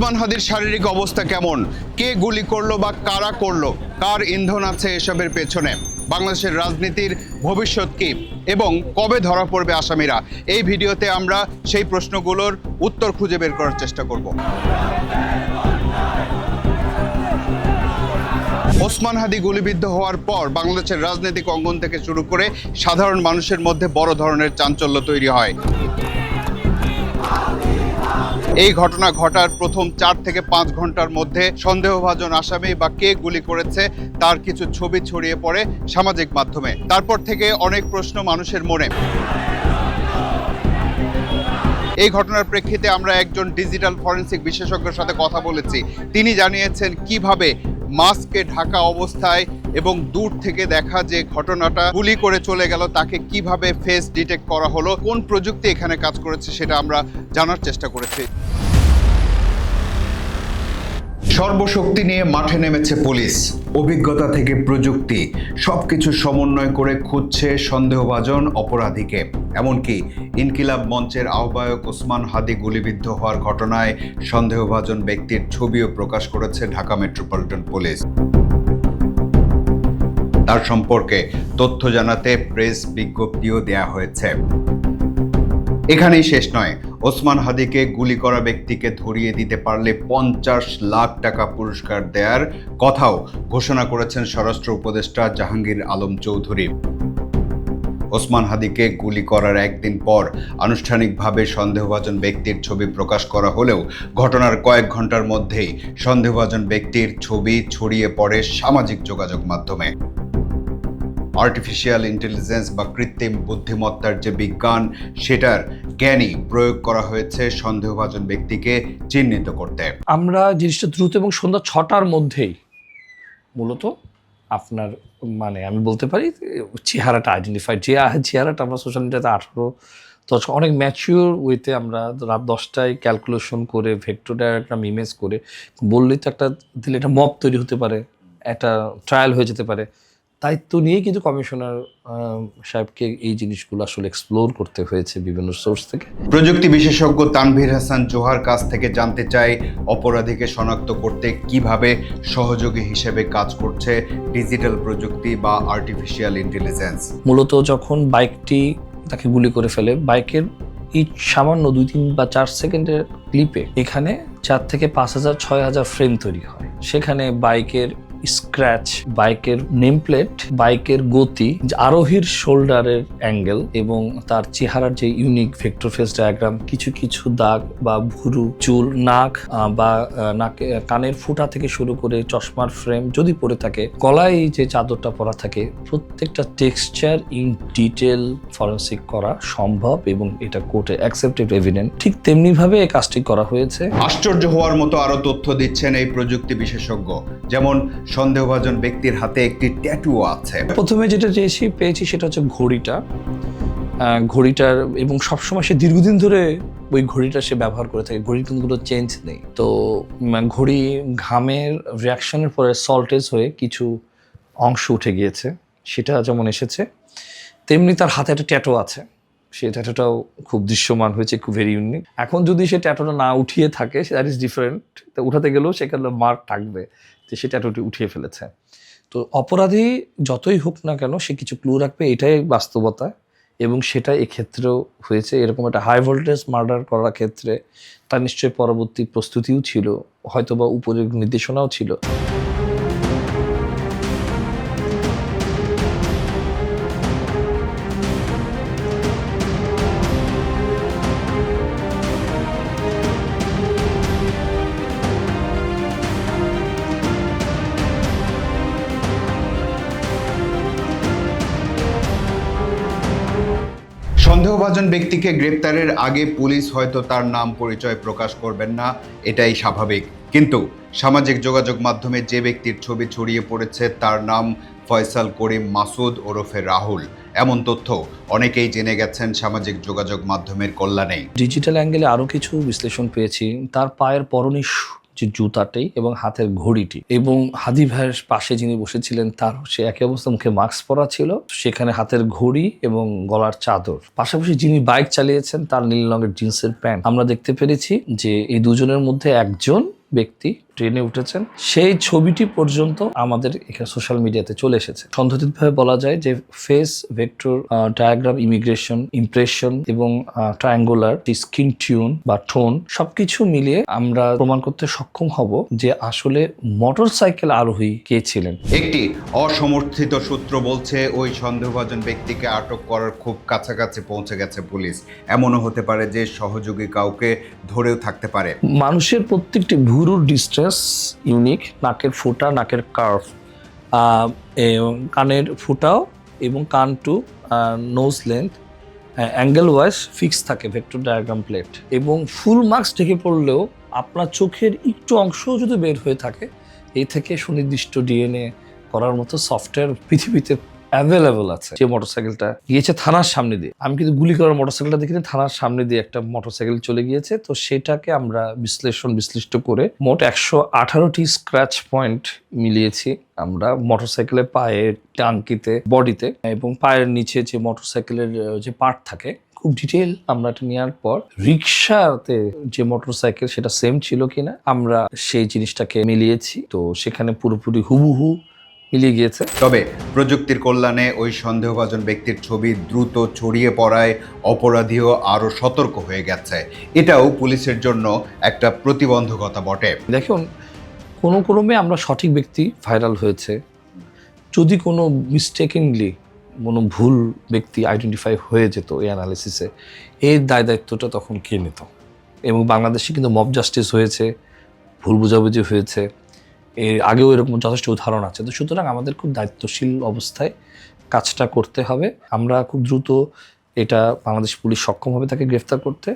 ওসমান হাদির শারীরিক অবস্থা কেমন, কে গুলি করলো বা কারা করলো, কার ইন্ধন আছে এসবের পেছনে, বাংলাদেশের রাজনীতির ভবিষ্যৎ কি এবং কবে ধরা পড়বে আসামিরা, এই ভিডিওতে আমরা সেই প্রশ্নগুলোর উত্তর খুঁজে বের করার চেষ্টা করব। ওসমান হাদি গুলিবিদ্ধ হওয়ার পর বাংলাদেশের রাজনৈতিক অঙ্গন থেকে শুরু করে সাধারণ মানুষের মধ্যে বড় ধরনের চাঞ্চল্য তৈরি হয়। এই ঘটনা ঘটার প্রথম 4 থেকে 5 ঘন্টার মধ্যে সন্দেহভাজন আসামি বা কে গুলি করেছে তার কিছু ছবি ছড়িয়ে পড়ে সামাজিক মাধ্যমে। তারপর থেকে অনেক প্রশ্ন মানুষের মনে। এই ঘটনার প্রেক্ষিতে আমরা একজন ডিজিটাল ফরেনসিক বিশেষজ্ঞের সাথে কথা বলেছি। তিনি জানিয়েছেন কিভাবে মাস্কে ঢাকা অবস্থায় এবং দূর থেকে দেখা যে ঘটনাটা গুলি করে চলে গেল তাকে কিভাবে ফেস ডিটেক্ট করা হলো, কোন প্রযুক্তি এখানে কাজ করেছে সেটা আমরা জানার চেষ্টা করেছি। সর্বশক্তি নিয়ে মাঠে নেমেছে পুলিশ। অভিজ্ঞতা থেকে প্রযুক্তি সবকিছু সমন্বয় করে খুঁজছে সন্দেহভাজন অপরাধীকে। এমনকি ইনকিলাব মঞ্চের আহ্বায়ক ওসমান হাদি গুলিবিদ্ধ হওয়ার ঘটনায় সন্দেহভাজন ব্যক্তির ছবিও প্রকাশ করেছে ঢাকা মেট্রোপলিটন পুলিশ। তার সম্পর্কে তথ্য জানাতে প্রেস বিজ্ঞপ্তিও দেয়া হয়েছে। এখানেই শেষ নয়, ওসমান হাদিকে গুলি করা ব্যক্তিকে ধরিয়ে দিতে পারলে 50 লাখ টাকা পুরস্কার দেওয়ার কথাও ঘোষণা করেছেন স্বরাষ্ট্র উপদেষ্টা জাহাঙ্গীর আলম চৌধুরী। ওসমান হাদিকে গুলি করার একদিন পর আনুষ্ঠানিকভাবে সন্দেহভাজন ব্যক্তির ছবি প্রকাশ করা হলেও ঘটনার কয়েক ঘন্টার মধ্যেই সন্দেহভাজন ব্যক্তির ছবি ছড়িয়ে পড়ে সামাজিক যোগাযোগ মাধ্যমে। আর্টিফিশিয়াল ইন্টেলিজেন্স বা কৃত্রিম বুদ্ধিমত্তার যে বিজ্ঞান, সেটার জ্ঞানই প্রয়োগ করা হয়েছে সন্দেহভাজন ব্যক্তিকে চিহ্নিত করতে। আমরা জিনিসটা দ্রুত এবং সন্ধ্যা 6টার মধ্যেই মূলত আপনার আমি বলতে পারি চেহারাটা আইডেন্টিফাইড, যে চেহারাটা আমরা সোশ্যাল মিডিয়াতে 18 অনেক ম্যাচিওর ওয়েতে আমরা রাত 10টায় ক্যালকুলেশন করে ভেক্টর ডায়াগ্রাম ইমেজ করে বললেই তো একটা দিলে একটা মব তৈরি হতে পারে, একটা ট্রায়াল হয়ে যেতে পারে। দায়িত্ব নিয়ে কিন্তু কমিশনার সাহেবকে এই জিনিসগুলো আসলে এক্সপ্লোর করতে হয়েছে বিভিন্ন সোর্স থেকে। প্রযুক্তি বিশেষজ্ঞ তানভীর হাসান জোহার কাছ থেকে জানতে চাই অপরাধীকে শনাক্ত করতে কিভাবে সহযোগী হিসেবে কাজ করছে ডিজিটাল প্রযুক্তি বা আর্টিফিশিয়াল ইন্টেলিজেন্স। মূলত যখন বাইকটি তাকে গুলি করে ফেলে, বাইকের এই সামান্য 2-3 বা 4 সেকেন্ডের ক্লিপে এখানে 4 থেকে 5,000 6,000 ফ্রেম তৈরি হয়। সেখানে বাইকের স্ক্র্যাচ, বাইকের নেম প্লেট, বাইকের গতি, আরোহীর শোল্ডারের অ্যাঙ্গেল এবং তার চেহারার যে ইউনিক ভেক্টর ফেস ডায়াগ্রাম, কিছু কিছু দাগ বা ভুরু, চুল, নাক বা নাকে কানের ফুটা থেকে শুরু করে চশমার ফ্রেম যদি পরে থাকে, গলায় যে চাদরটা পরা থাকে, প্রত্যেকটা টেক্সচার ইন ডিটেল ফরেনসিক করা সম্ভব এবং এটা কোর্টে অ্যাকসেপ্টেড এভিডেন্ট। ঠিক তেমনিভাবে এই কাজটি করা হয়েছে। আশ্চর্য হওয়ার মতো আরো তথ্য দিচ্ছেন এই প্রযুক্তি বিশেষজ্ঞ, যেমন সন্দেহভাজন ব্যক্তির হাতে একটি ট্যাটু আছে। প্রথমে যেটা পেয়েছি সেটা হচ্ছে ঘড়িটার এবং সবসময় সে দীর্ঘদিন ধরে ওই ঘড়িটা সে ব্যবহার করে থাকে, ঘড়ির কিন্তু কোনো চেঞ্জ নেই। তো ঘড়ি ঘামের রিয়াকশনের পরে সল্টেজ হয়ে কিছু অংশ উঠে গিয়েছে, সেটা যেমন এসেছে, তেমনি তার হাতে একটা ট্যাটু আছে। সেই ট্যাটুটাও খুব দৃশ্যমান হয়েছে, খুব ভেরি ইউনিক। এখন যদি সে ট্যাটুটা না উঠিয়ে থাকে, দ্যাট ইজ ডিফারেন্ট। তো উঠাতে গেলেও সেখানে মার্ক থাকবে যে সে ট্যাটুটি উঠিয়ে ফেলেছে। তো অপরাধী যতই হোক না কেন সে কিছু ক্লু রাখবে, এটাই বাস্তবতা এবং সেটা এক্ষেত্রেও হয়েছে। এরকম একটা হাই ভোল্টেজ মার্ডার করার ক্ষেত্রে তার নিশ্চয়ই পরবর্তী প্রস্তুতিও ছিল, হয়তোবা উপরের নির্দেশনাও ছিল। সন্দেহভাজন ব্যক্তিকে গ্রেপ্তারের আগে পুলিশ হয়তো তার নাম পরিচয় প্রকাশ করবেন না, এটাই স্বাভাবিক। কিন্তু সামাজিক যোগাযোগ মাধ্যমে যে ব্যক্তির ছবি ছড়িয়ে পড়েছে তার নাম ফয়সাল করিম মাসুদ ওরফে রাহুল, এমন তথ্য অনেকেই জেনে গেছেন সামাজিক যোগাযোগ মাধ্যমের কল্যাণেই। ডিজিটাল অ্যাঙ্গেলে আরও কিছু বিশ্লেষণ পেয়েছি। তার পায়ের পরনে যে জুতাটি এবং হাতের ঘড়িটি, এবং হাদি ভাইয়ের পাশে যিনি বসেছিলেন তার সে একই অবস্থা, মুখে মাস্ক পরা ছিল, সেখানে হাতের ঘড়ি এবং গলার চাদর। পাশাপাশি যিনি বাইক চালিয়েছেন তার নীল রঙের জিন্সের প্যান্ট। আমরা দেখতে পেরেছি যে এই দুজনের মধ্যে একজন ব্যক্তি ট্রেনে উঠেছেন, সেই ছবিটি পর্যন্ত আমাদের এখানে সোশ্যাল মিডিয়াতে চলে এসেছে। সন্দেহিতভাবে বলা যায় যে face vector diagram, immigration, impression এবং ট্রায়াঙ্গুলার স্কিন টিউন বা টোন সবকিছু মিলিয়ে আমরা প্রমাণ করতে সক্ষম হব যে আসলে মোটরসাইকেল আরোহী কে ছিলেন। একটি অসমর্থিত সূত্র বলছে ওই সন্দেহভাজন ব্যক্তিকে আটক করার খুব কাছাকাছি পৌঁছে গেছে পুলিশ। এমনও হতে পারে যে সহযোগী কাউকে ধরেও থাকতে পারে। মানুষের প্রত্যেকটি ভুরুর ডিস্টেন্স ইউনিক, নাকের ফোঁটা, নাকের কার্ভ, কানের ফোঁটাও এবং কান to nose length angle wise fix থাকে ভেক্টর ডায়াগ্রাম প্লেট, এবং ফুল মার্কস ঢেকে পড়লেও আপনার চোখের একটু অংশও যদি বের হয়ে থাকে, এই থেকে সুনির্দিষ্ট ডিএনএ করার মতো সফটওয়্যার পৃথিবীতে অ্যাভেলেবল আছে। যে মোটরসাইকেলটা গিয়েছে থানার সামনে দিয়ে, আমি কিন্তু গুলি করার মোটরসাইকেলটা দেখিনি, থানার সামনে দিয়ে একটা মোটরসাইকেল চলে গিয়েছে। তো সেটাকে আমরা বিশ্লিষ্ট করে মোট 118টি স্ক্র্যাচ পয়েন্ট মিলিয়েছি আমরা মোটরসাইকেলের পায়ের টাঙ্কিতে, বডিতে এবং পায়ের নিচে যে মোটরসাইকেলের যে পার্ট থাকে, খুব ডিটেল আমরা এটা নেওয়ার পর রিক্সাতে যে মোটরসাইকেল সেটা সেম ছিল কিনা আমরা সেই জিনিসটাকে মিলিয়েছি। তো সেখানে পুরোপুরি হুবহু মিলিয়ে গিয়েছে। তবে প্রযুক্তির কল্যাণে ওই সন্দেহভাজন ব্যক্তির ছবি দ্রুত ছড়িয়ে পড়ায় অপরাধীও আরও সতর্ক হয়ে গেছে। এটাও পুলিশের জন্য একটা প্রতিবন্ধকতা বটে। দেখুন, কোনো ক্রমে আমরা সঠিক ব্যক্তি ভাইরাল হয়েছে, যদি কোনো মিস্টেকিংলি কোনো ভুল ব্যক্তি আইডেন্টিফাই হয়ে যেত এই অ্যানালিসিসে, এর দায়িত্বটা তখন কে নিত? এবং বাংলাদেশে কিন্তু মব জাস্টিস হয়েছে, ভুল বোঝাবুঝি হয়েছে, এর আগেও এরকম যথেষ্ট উদাহরণ আছে। তো সুতরাং আমাদের খুব দায়িত্বশীল অবস্থায় কাজটা করতে হবে। আমরা খুব দ্রুত এটা বাংলাদেশ পুলিশ সক্ষম হবে তাকে গ্রেফতার করতে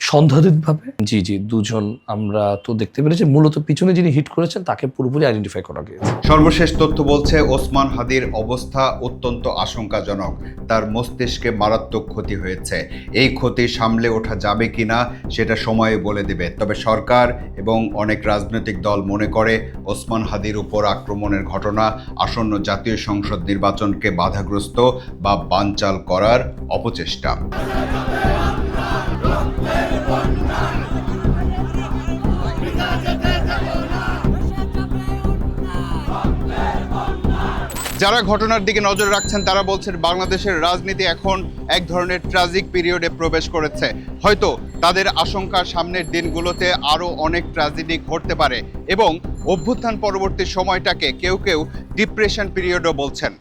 সন্দেহাতীতভাবে। জি দুজন আমরা তো দেখতে পেরেছি, মূলত পিছনে যিনি হিট করেছেন তাকে পুরোপুরি আইডেন্টিফাই করা গিয়েছে। সর্বশেষ তথ্য বলছে ওসমান হাদির অবস্থা অত্যন্ত আশঙ্কাজনক। তার মস্তিষ্কে মারাত্মক ক্ষতি হয়েছে। এই ক্ষতি সামলে ওঠা যাবে কিনা সেটা সময়ে বলে দেবে। তবে সরকার এবং অনেক রাজনৈতিক দল মনে করে ওসমান হাদির উপর আক্রমণের ঘটনা আসন্ন জাতীয় সংসদ নির্বাচনকে বাধাগ্রস্ত বা বানচাল করার অপচেষ্টা। যারা ঘটনার দিকে নজর রাখছেন তারা বলছেন বাংলাদেশের রাজনীতি এখন এক ধরনের ট্র্যাজিক পিরিয়ডে প্রবেশ করেছে। হয়তো তাদের আশঙ্কা সামনের দিনগুলোতে আরও অনেক ট্র্যাজেডি ঘটতে পারে এবং অভ্যুত্থান পরবর্তী সময়টাকে কেউ কেউ ডিপ্রেশন পিরিয়ডও বলছেন।